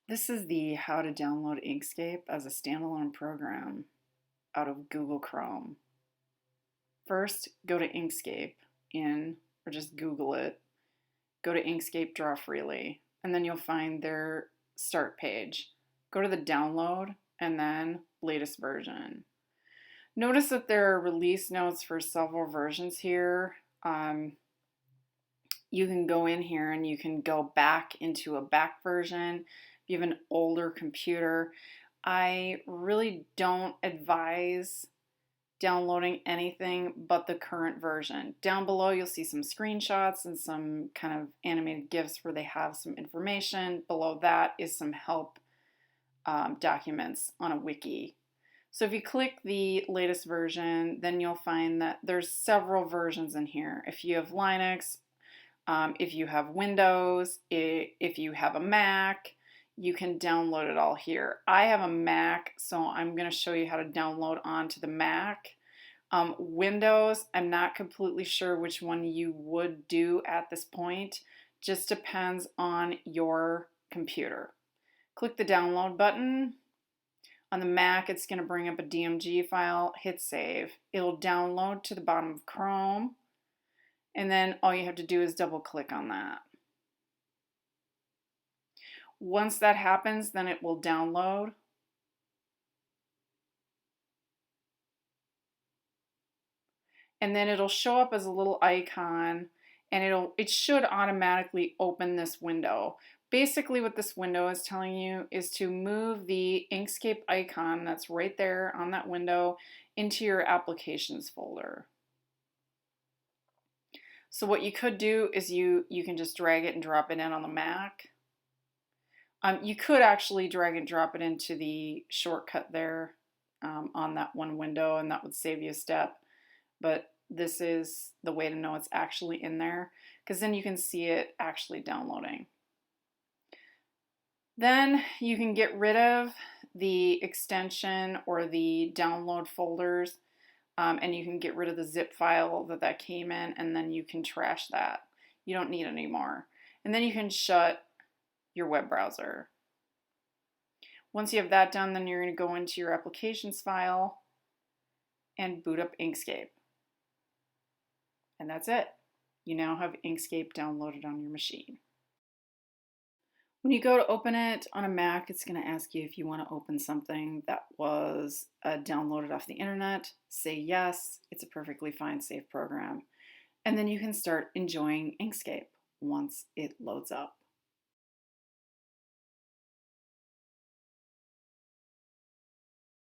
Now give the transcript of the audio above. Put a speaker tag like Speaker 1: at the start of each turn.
Speaker 1: This is the how to download Inkscape as a standalone program out of Google Chrome. First, go to Inkscape or just Google it. Go to Inkscape Draw Freely, and then you'll find their start page. Go to the download and then latest version. Notice that there are release notes for several versions here. You can go in here and you can go back into a back version. If you have an older computer, I really don't advise downloading anything but the current version. Down below you'll see some screenshots and some kind of animated GIFs where they have some information. Below that is some help documents on a wiki. So if you click the latest version, then you'll find that there's several versions in here. If you have Linux, if you have Windows, if you have a Mac, you can download it all here. I have a Mac, so I'm going to show you how to download onto the Mac. Windows, I'm not completely sure which one you would do at this point. Just depends on your computer. Click the download button. On the Mac, it's going to bring up a DMG file. Hit save. It'll download to the bottom of Chrome. And then all you have to do is double click on that. Once that happens, then it will download. And then it'll show up as a little icon, and it should automatically open this window. Basically what this window is telling you is to move the Inkscape icon that's right there on that window into your applications folder. So what you could do is you can just drag it and drop it in on the Mac. You could actually drag and drop it into the shortcut there on that one window, and that would save you a step. But this is the way to know it's actually in there, because then you can see it actually downloading. Then you can get rid of the extension or the download folders, and you can get rid of the zip file that came in, and then you can trash that. You don't need it anymore. And then you can shut your web browser. Once you have that done, then you're going to go into your applications file and boot up Inkscape. And that's it. You now have Inkscape downloaded on your machine. When you go to open it on a Mac, it's going to ask you if you want to open something that was downloaded off the internet. Say yes. It's a perfectly fine, safe program. And then you can start enjoying Inkscape once it loads up.